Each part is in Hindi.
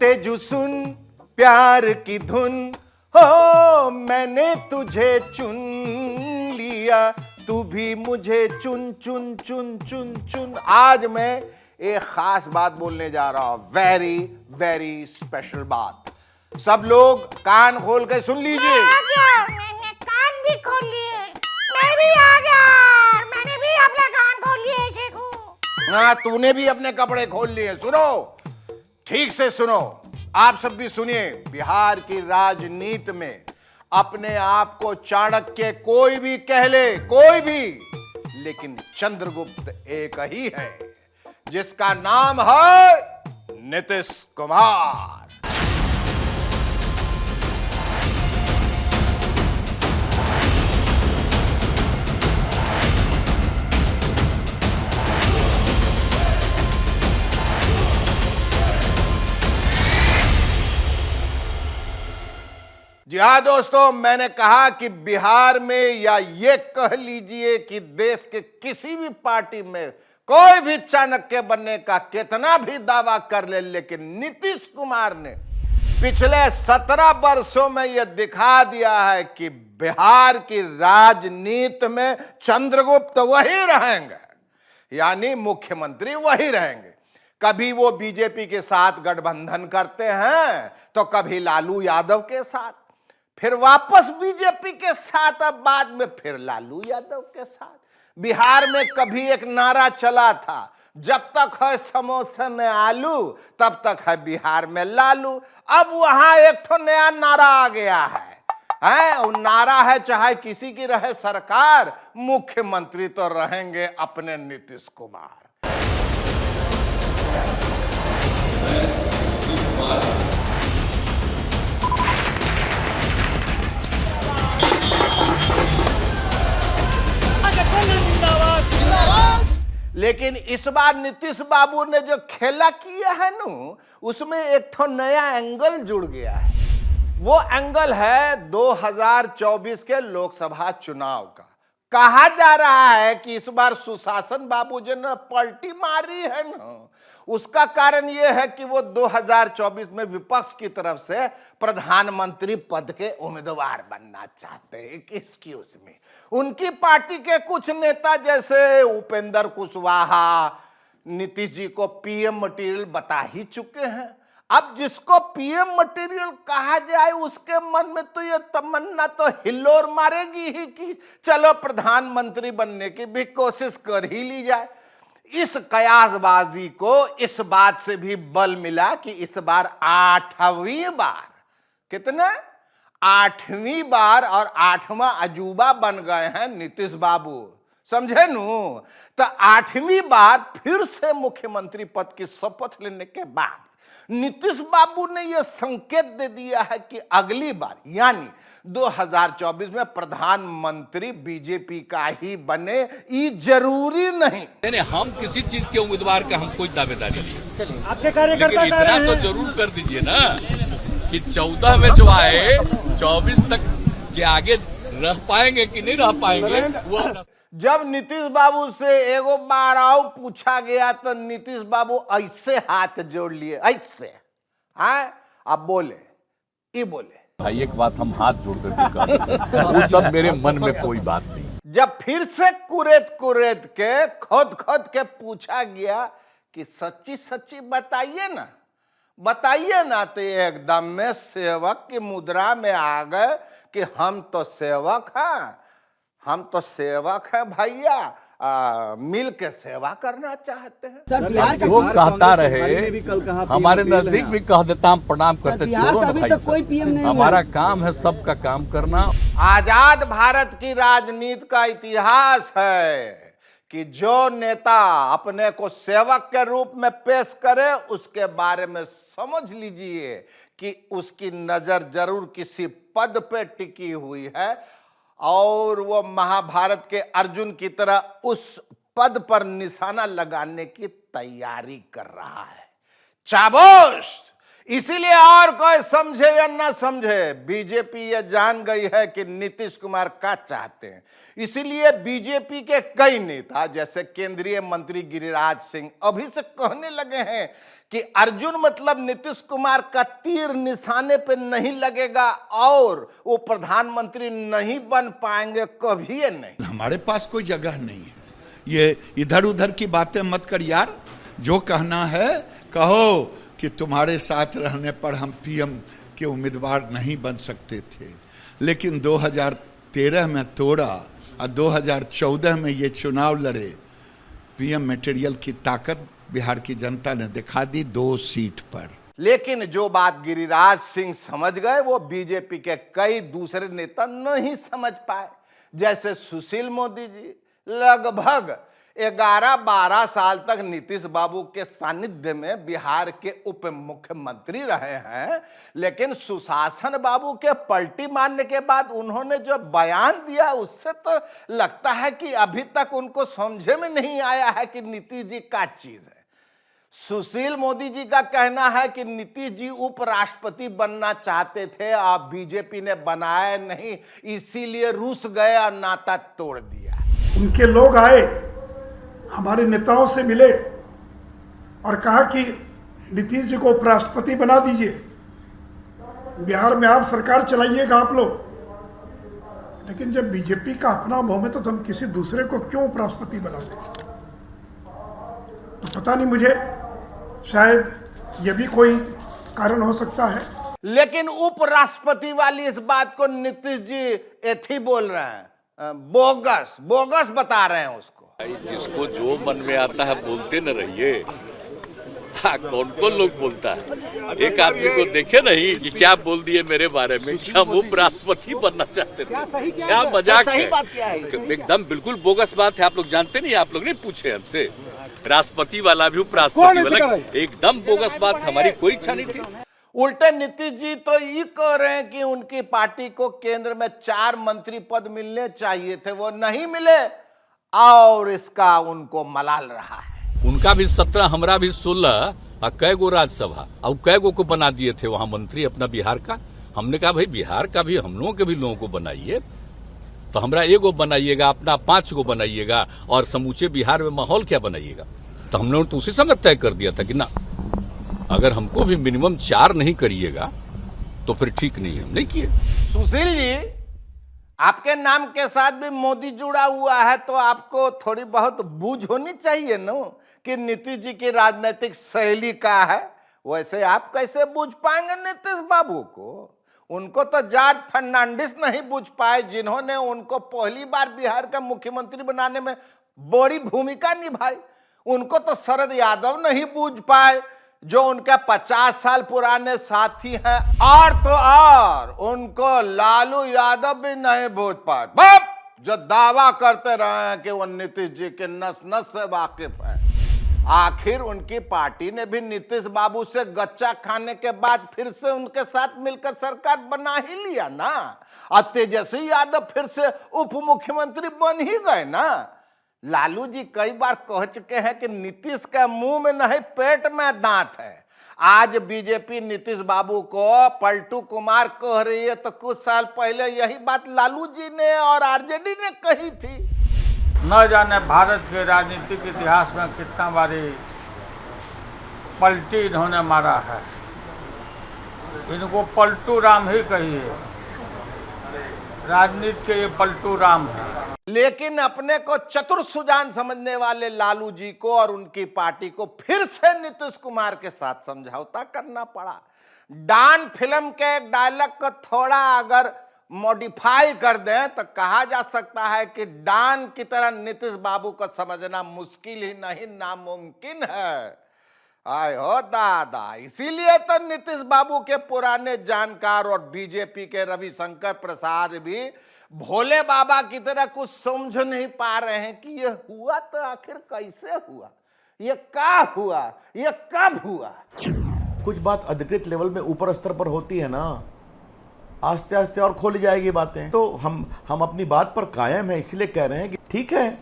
तेजु सुन प्यार की धुन, हो मैंने तुझे चुन लिया, तू भी मुझे चुन चुन चुन चुन चुन। आज मैं एक खास बात बोलने जा रहा हूं, वेरी वेरी स्पेशल बात। सब लोग कान खोल के सुन लीजिए। आ गया, मैंने कान भी खोल लिए। मैं भी आ गया, मैंने भी अपने कान खोल लिए शेखू। हाँ, तूने भी अपने कपड़े खोल लिए। सुनो, ठीक से सुनो, आप सब भी सुनिए। बिहार की राजनीति में अपने आप को चाणक्य कोई भी कह ले, कोई भी, लेकिन चंद्रगुप्त एक ही है जिसका नाम है नीतीश कुमार। जी हाँ दोस्तों, मैंने कहा कि बिहार में या ये कह लीजिए कि देश के किसी भी पार्टी में कोई भी चाणक्य बनने का कितना भी दावा कर ले, लेकिन नीतीश कुमार ने पिछले 17 वर्षों में यह दिखा दिया है कि बिहार की राजनीति में चंद्रगुप्त वही रहेंगे, यानी मुख्यमंत्री वही रहेंगे। कभी वो बीजेपी के साथ गठबंधन करते हैं तो कभी लालू यादव के साथ, फिर वापस बीजेपी के साथ, अब बाद में फिर लालू यादव के साथ। बिहार में कभी एक नारा चला था, जब तक है समोसे में आलू तब तक है बिहार में लालू। अब वहां एक तो नया नारा आ गया है, वो नारा है चाहे किसी की रहे सरकार, मुख्यमंत्री तो रहेंगे अपने नीतीश कुमार। लेकिन इस बार नीतीश बाबू ने जो खेला किया है ना, उसमें एक तो नया एंगल जुड़ गया है। वो एंगल है 2024 के लोकसभा चुनाव का। कहा जा रहा है कि इस बार सुशासन बाबू जी ने पलटी मारी है ना, उसका कारण यह है कि वो 2024 में विपक्ष की तरफ से प्रधानमंत्री पद के उम्मीदवार बनना चाहते हैं। किसकी? उसमें उनकी पार्टी के कुछ नेता जैसे उपेंद्र कुशवाहा नीतीश जी को पीएम मटेरियल बता ही चुके हैं। अब जिसको पीएम मटेरियल कहा जाए उसके मन में तो ये तमन्ना तो हिल्लोर मारेगी ही कि चलो प्रधानमंत्री बनने की भी कोशिश कर ही ली जाए। इस कयासबाजी को इस बात से भी बल मिला कि इस बार 8वीं बार, कितना 8वीं बार और 8वां अजूबा बन गए हैं नीतीश बाबू, समझे नू। तो 8वीं बार फिर से मुख्यमंत्री पद की शपथ लेने के बाद नीतीश बाबू ने यह संकेत दे दिया है कि अगली बार यानी 2024 में प्रधानमंत्री बीजेपी का ही बने, ये जरूरी नहीं। हम किसी चीज के उम्मीदवार का हम कोई दावेदारी नहीं, आपके कार्यकर्ता लेकिन इतना तो जरूर कर दीजिए ना कि 14 में जो आए 24 तक के आगे रह पाएंगे कि नहीं रह पाएंगे वो। जब नीतीश बाबू से एगो बार आओ पूछा गया तो नीतीश बाबू ऐसे हाथ जोड़ लिए, ऐसे। हाँ, अब बोले, ये बोले भाई एक बात हम हाथ जोड़ कर वो सब मेरे मन में कोई बात नहीं। जब फिर से कुरेद के खोद के पूछा गया कि सच्ची सच्ची बताइए ना, तो एकदम में सेवक की मुद्रा में आ गए कि हम तो सेवक हैं भैया, मिल के सेवा करना चाहते हैं। वो कहता रहे, हमारे नजदीक भी कह देता हम प्रणाम करते, छोड़ो ना भाई साहब, हमारा काम है सबका काम करना। आजाद भारत की राजनीति का इतिहास है कि जो नेता अपने को सेवक के रूप में पेश करे उसके बारे में समझ लीजिए कि उसकी नजर जरूर किसी पद पे टिकी हुई है और वो महाभारत के अर्जुन की तरह उस पद पर निशाना लगाने की तैयारी कर रहा है। चाबोश! इसीलिए और कोई समझे या ना समझे, बीजेपी ये जान गई है कि नीतीश कुमार क्या चाहते हैं। इसीलिए बीजेपी के कई नेता जैसे केंद्रीय मंत्री गिरिराज सिंह अभी से कहने लगे हैं कि अर्जुन मतलब नीतीश कुमार का तीर निशाने पे नहीं लगेगा और वो प्रधानमंत्री नहीं बन पाएंगे, कभी नहीं। हमारे पास कोई जगह नहीं है, ये इधर उधर की बातें मत कर यार। जो कहना है कहो कि तुम्हारे साथ रहने पर हम पीएम के उम्मीदवार नहीं बन सकते थे, लेकिन 2013 में तोड़ा और 2014 में ये चुनाव लड़े। पीएम मटेरियल की ताकत बिहार की जनता ने दिखा दी 2 सीट पर। लेकिन जो बात गिरिराज सिंह समझ गए वो बीजेपी के कई दूसरे नेता नहीं समझ पाए। जैसे सुशील मोदी जी लगभग 11-12 साल तक नीतीश बाबू के सानिध्य में बिहार के उप मुख्यमंत्री रहे हैं, लेकिन सुशासन बाबू के पलटी मारने के बाद उन्होंने जो बयान दिया उससे तो लगता है कि अभी तक उनको समझे में नहीं आया है कि नीतीश जी क्या चीज है। सुशील मोदी जी का कहना है कि नीतीश जी उपराष्ट्रपति बनना चाहते थे, आप बीजेपी ने बनाया नहीं, इसीलिए रूस गया, नाता तोड़ दिया। उनके लोग आए, हमारे नेताओं से मिले और कहा कि नीतीश जी को उपराष्ट्रपति बना दीजिए, बिहार में आप सरकार चलाइएगा आप लोग। लेकिन जब बीजेपी का अपना मोह में तो हम किसी दूसरे को क्यों उपराष्ट्रपति बनाते? तो पता नहीं, मुझे शायद ये भी कोई कारण हो सकता है। लेकिन उपराष्ट्रपति वाली इस बात को नीतीश जी एथी बोल रहे हैं, बोगस बोगस बता रहे हैं उसको। जिसको जो मन में आता है बोलते न रहिए। हाँ, कौन कौन लोग बोलता है। एक आदमी को देखे नहीं कि क्या बोल दिए मेरे बारे में कि हम उपराष्ट्रपति बनना चाहते थे। क्या मजाक है, एकदम बिल्कुल बोगस बात है। आप लोग जानते नहीं, आप लोग नहीं पूछे हमसे। राष्ट्रपति वाला भी उपराष्ट्रपति वाला एकदम बोगस बात, हमारी कोई इच्छा नहीं थी। उल्टे नीतीश जी तो ये कह रहे हैं कि उनकी पार्टी को केंद्र में 4 मंत्री पद मिलने चाहिए थे, वो नहीं मिले और इसका उनको मलाल रहा है। उनका भी 17, हमारा भी 16 और कै गो राज्यसभा और कै गो को बना दिए थे वहां मंत्री अपना बिहार का। हमने कहा भाई बिहार का भी हम लोगों के भी लोगों को बनाइए, तो हमरा 1 गो बनाइएगा, अपना 5 गो बनाइएगा और समूचे बिहार में माहौल क्या बनाइएगा। तो हम लोगों ने तो उसी समय तय कर दिया था कि ना, अगर हमको भी मिनिमम 4 नहीं करिएगा तो फिर ठीक नहीं है, हम नहीं किए। सुशील जी, आपके नाम के साथ भी मोदी जुड़ा हुआ है, तो आपको थोड़ी बहुत बूझ होनी चाहिए न कि नीतीश जी की राजनीतिक शैली का है। वैसे आप कैसे बूझ पाएंगे नीतीश बाबू को? उनको तो जॉर्ज फर्नांडिस नहीं बूझ पाए, जिन्होंने उनको पहली बार बिहार का मुख्यमंत्री बनाने में बड़ी भूमिका निभाई। उनको तो शरद यादव नहीं बूझ पाए, जो उनके 50 साल पुराने साथी हैं, और तो और उनको लालू यादव भी नहीं बूझ पाए, बाप जो दावा करते रहे हैं कि वो नीतीश जी के नस नस से वाकिफ है। आखिर उनकी पार्टी ने भी नीतीश बाबू से गच्चा खाने के बाद फिर से उनके साथ मिलकर सरकार बना ही लिया ना, और तेजस्वी यादव फिर से उप मुख्यमंत्री बन ही गए ना। लालू जी कई बार कह चुके हैं कि नीतीश का मुंह में नहीं पेट में दांत है। आज बीजेपी नीतीश बाबू को पलटू कुमार कह रही है, तो कुछ साल पहले यही बात लालू जी ने और आरजेडी ने कही थी। न जाने भारत के राजनीतिक इतिहास में कितना बारी पलटी इन्होंने मारा है। इनको पलटू राम ही कहिए, राजनीति के ये पलटू राम है। लेकिन अपने को चतुर सुजान समझने वाले लालू जी को और उनकी पार्टी को फिर से नीतीश कुमार के साथ समझौता करना पड़ा। डॉन फिल्म के एक डायलॉग को थोड़ा अगर मॉडिफाई कर दें तो कहा जा सकता है कि डॉन की तरह नीतीश बाबू को समझना मुश्किल ही नहीं, नामुमकिन है। आय हो दादा, इसीलिए तो नीतीश बाबू के पुराने जानकार और बीजेपी के रविशंकर प्रसाद भी भोले बाबा की तरह कुछ समझ नहीं पा रहे हैं कि ये हुआ तो आखिर कैसे हुआ, ये क्या हुआ, ये कब हुआ। कुछ बात अधिकृत लेवल में ऊपर स्तर पर होती है ना, आस्ते आस्ते और खोली जाएगी बातें। तो हम अपनी बात पर कायम है, इसलिए कह रहे हैं कि ठीक है,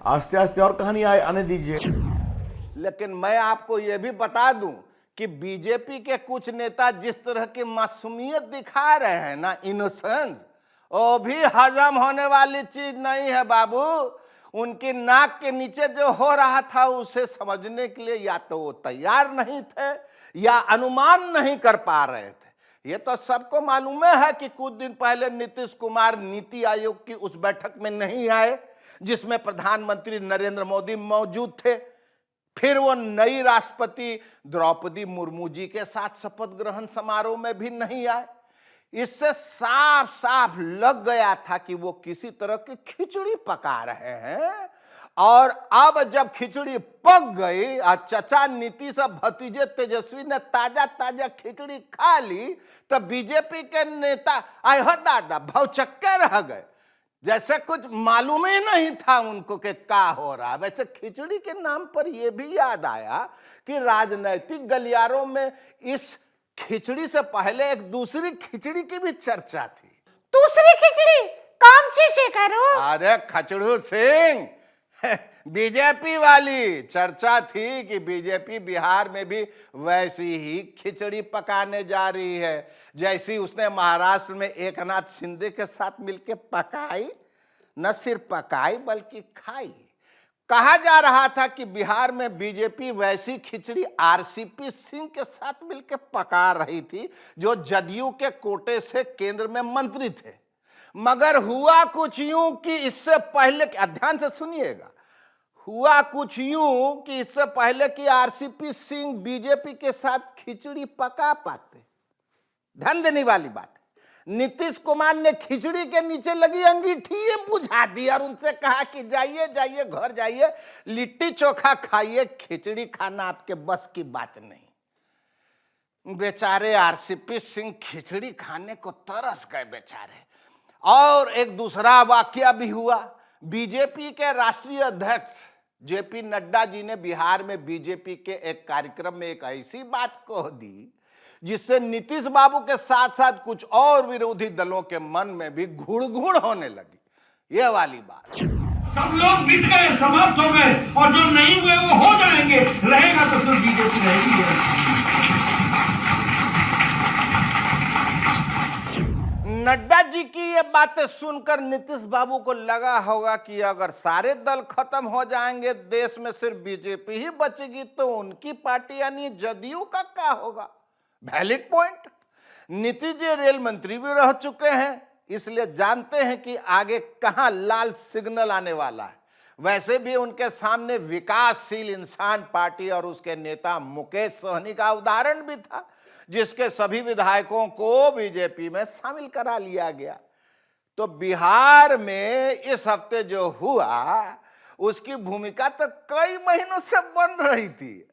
आस्ते आस्ते और कहानी आने दीजिए। लेकिन मैं आपको यह भी बता दूं कि बीजेपी के कुछ नेता जिस तरह की मासूमियत दिखा रहे हैं ना, इनोसेंस, वो भी हजम होने वाली चीज नहीं है बाबू। उनकी नाक के नीचे जो हो रहा था उसे समझने के लिए या तो वो तैयार नहीं थे या अनुमान नहीं कर पा रहे थे। ये तो सबको मालूम है कि कुछ दिन पहले नीतीश कुमार नीति आयोग की उस बैठक में नहीं आए जिसमें प्रधानमंत्री नरेंद्र मोदी मौजूद थे। फिर वो नई राष्ट्रपति द्रौपदी मुर्मू जी के साथ शपथ ग्रहण समारोह में भी नहीं आए। इससे साफ साफ लग गया था कि वो किसी तरह की खिचड़ी पका रहे हैं। और अब जब खिचड़ी पक गई और चचा नीतीश और भतीजे तेजस्वी ने ताजा ताजा खिचड़ी खा ली, तब बीजेपी के नेता आय हो दादा भौचक्के रह गए, जैसे कुछ मालूम ही नहीं था उनको कि क्या हो रहा। वैसे खिचड़ी के नाम पर यह भी याद आया कि राजनीतिक गलियारों में इस खिचड़ी से पहले एक दूसरी खिचड़ी की भी चर्चा थी। दूसरी खिचड़ी कौन सी शेखरो? अरे खचड़ू सिंह, बीजेपी वाली चर्चा थी कि बीजेपी बिहार में भी वैसी ही खिचड़ी पकाने जा रही है जैसी उसने महाराष्ट्र में एकनाथ शिंदे के साथ मिलकर पकाई। न सिर्फ पकाई बल्कि खाई। कहा जा रहा था कि बिहार में बीजेपी वैसी खिचड़ी आरसीपी सिंह के साथ मिलकर पका रही थी जो जदयू के कोटे से केंद्र में मंत्री थे। मगर हुआ कुछ यूं कि इससे पहले, ध्यान से सुनिएगा, हुआ कुछ यूं कि इससे पहले कि आरसीपी सिंह बीजेपी के साथ खिचड़ी पका पाते, ध्यान देने वाली बात है, नीतीश कुमार ने खिचड़ी के नीचे लगी अंगीठी बुझा दी और उनसे कहा कि जाइए जाइए घर जाइए, लिट्टी चोखा खाइए, खिचड़ी खाना आपके बस की बात नहीं। बेचारे आरसीपी सिंह खिचड़ी खाने को तरस गए बेचारे। और एक दूसरा वाकया भी हुआ। बीजेपी के राष्ट्रीय अध्यक्ष जेपी नड्डा जी ने बिहार में बीजेपी के एक कार्यक्रम में एक ऐसी बात कह दी जिससे नीतीश बाबू के साथ साथ कुछ और विरोधी दलों के मन में भी घुड़ होने लगी। ये वाली बात, सब लोग मिट गए, समाप्त हो गए, और जो नहीं हुए वो हो जाएंगे। रहेगा तो फिर बीजेपी रहेगी। नड्डा जी की ये बातें सुनकर नीतीश बाबू को लगा होगा कि अगर सारे दल खत्म हो जाएंगे, देश में सिर्फ बीजेपी ही बचेगी, तो उनकी पार्टी यानी जदयू का क्या होगा। Valid point. Nitish ji rail मंत्री भी रह चुके हैं, इसलिए जानते हैं कि आगे कहां लाल सिग्नल आने वाला है। वैसे भी उनके सामने विकासशील इंसान पार्टी और उसके नेता मुकेश सहनी का उदाहरण भी था, जिसके सभी विधायकों को बीजेपी में शामिल करा लिया गया। तो बिहार में इस हफ्ते जो हुआ उसकी भूमिका तो कई महीनों से बन रही थी।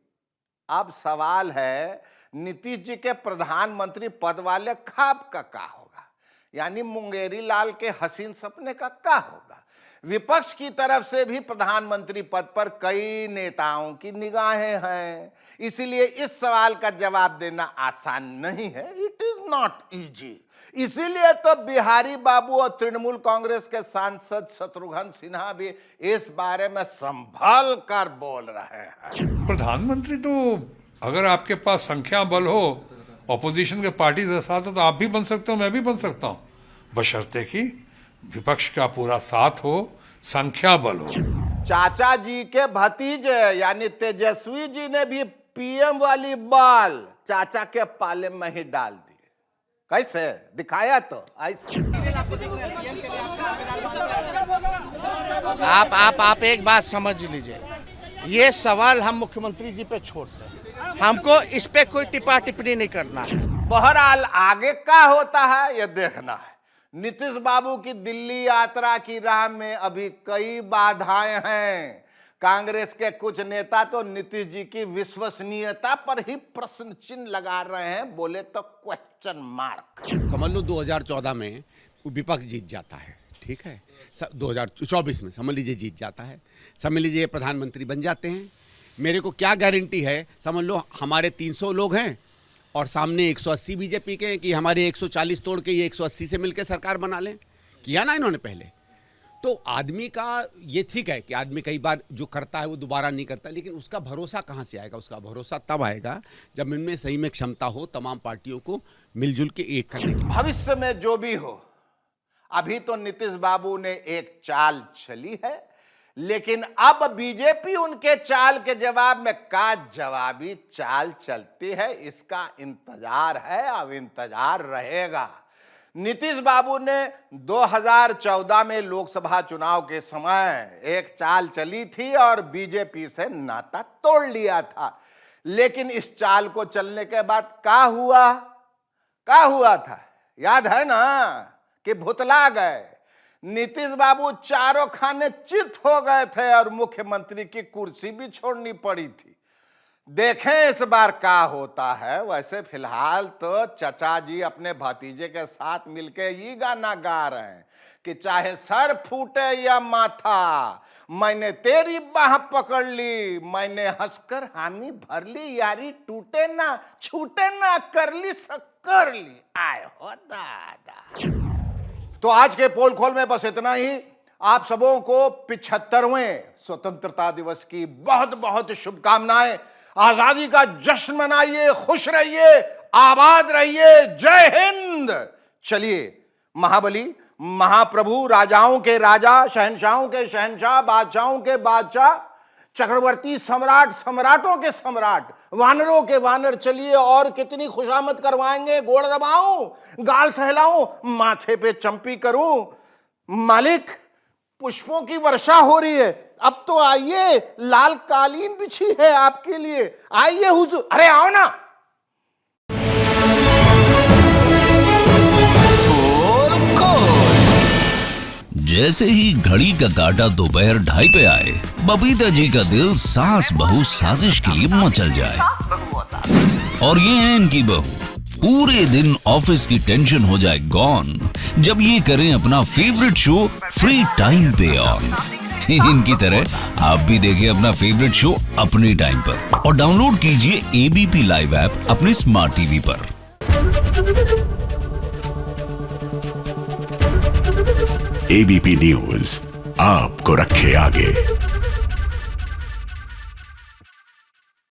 अब सवाल है नीतीश जी के प्रधानमंत्री पद वाले ख्वाब का क्या होगा, यानी मुंगेरी लाल के हसीन सपने का क्या होगा। विपक्ष की तरफ से भी प्रधानमंत्री पद पर कई नेताओं की निगाहें हैं, इसीलिए इस सवाल का जवाब देना आसान नहीं है। It is not easy. इसीलिए तो बिहारी बाबू और तृणमूल कांग्रेस के सांसद शत्रुघ्न सिन्हा भी इस बारे में संभल कर बोल रहे हैं। प्रधानमंत्री तो अगर आपके पास संख्या बल हो, ऑपोजिशन के पार्टी के साथ हो, तो आप भी बन सकते हो, मैं भी बन सकता हूं, बशर्ते कि विपक्ष का पूरा साथ हो, संख्या बल हो। चाचा जी के भतीजे यानी तेजस्वी जी ने भी पीएम वाली बाल चाचा के पाले में ही डाल दी। कैसे दिखाया? तो ऐसे। आप एक बात समझ लीजिए, ये सवाल हम मुख्यमंत्री जी पे छोड़ते हैं, हमको इस पे कोई टिप्पा टिप्पणी नहीं करना है। बहरहाल आगे क्या होता है ये देखना है। नीतीश बाबू की दिल्ली यात्रा की राह में अभी कई बाधाएं हैं। कांग्रेस के कुछ नेता तो नीतीश जी की विश्वसनीयता पर ही प्रश्न चिन्ह लगा रहे हैं, बोले तो क्वेश्चन मार्क। समझ लो 2014 में विपक्ष जीत जाता है, ठीक है, 2024 में समझ लीजिए जीत जाता है, समझ लीजिए प्रधानमंत्री बन जाते हैं। मेरे को क्या गारंटी है, समझ लो हमारे 300 लोग हैं और सामने 180 बीजेपी के हैं कि हमारे 140 तोड़ के ये 180 से मिलकर सरकार बना लें। किया ना इन्होंने पहले, तो आदमी का ये ठीक है कि आदमी कई बार जो करता है वो दोबारा नहीं करता, लेकिन उसका भरोसा कहाँ से आएगा? उसका भरोसा तब आएगा जब इनमें सही में क्षमता हो तमाम पार्टियों को मिलजुल के एक करने की। भविष्य में जो भी हो, अभी तो नीतीश बाबू ने एक चाल चली है, लेकिन अब बीजेपी उनके चाल के जवाब में का जवाबी चाल चलती है, इसका इंतजार है, अब इंतजार रहेगा। नीतीश बाबू ने 2014 में लोकसभा चुनाव के समय एक चाल चली थी और बीजेपी से नाता तोड़ लिया था, लेकिन इस चाल को चलने के बाद क्या हुआ था याद है ना, कि भुतला गए। नीतीश बाबू चारों खाने चित हो गए थे और मुख्यमंत्री की कुर्सी भी छोड़नी पड़ी थी। देखें इस बार क्या होता है। वैसे फिलहाल तो चचा जी अपने भतीजे के साथ मिलके ये गाना गा रहे हैं कि चाहे सर फूटे या माथा, मैंने तेरी बाह पकड़ ली, मैंने हंसकर हामी भर ली, यारी टूटे ना छूटे ना, कर ली कर ली, आए हो दादा। तो आज के पोल खोल में बस इतना ही। आप सबों को 75वें स्वतंत्रता दिवस की बहुत बहुत शुभकामनाएं। आजादी का जश्न मनाइए, खुश रहिए, आबाद रहिए। जय हिंद। चलिए, महाबली, महाप्रभु, राजाओं के राजा, शहंशाहों के शहंशाह, बादशाहों के बादशाह, चक्रवर्ती सम्राट, सम्राटों के सम्राट, वानरों के वानर, चलिए और कितनी खुशामद करवाएंगे। गोड़ दबाऊं, गाल सहलाऊं, माथे पे चंपी करूं। मालिक, पुष्पों की वर्षा हो रही है, अब तो आइए, लाल कालीन बिछी है आपके लिए, आइए हुजूर। अरे आओ ना। जैसे ही घड़ी का काटा दोपहर 2:30 पे आए, बबीता जी का दिल सास बहू साजिश के लिए मचल जाए। और ये है इनकी बहू, पूरे दिन ऑफिस की टेंशन हो जाए गॉन जब ये करें अपना फेवरेट शो फ्री टाइम पे ऑन। इनकी तरह आप भी देखें अपना फेवरेट शो अपने टाइम पर और डाउनलोड कीजिए एबीपी लाइव ऐप अपने स्मार्ट टीवी पर। एबीपी न्यूज आपको रखे आगे।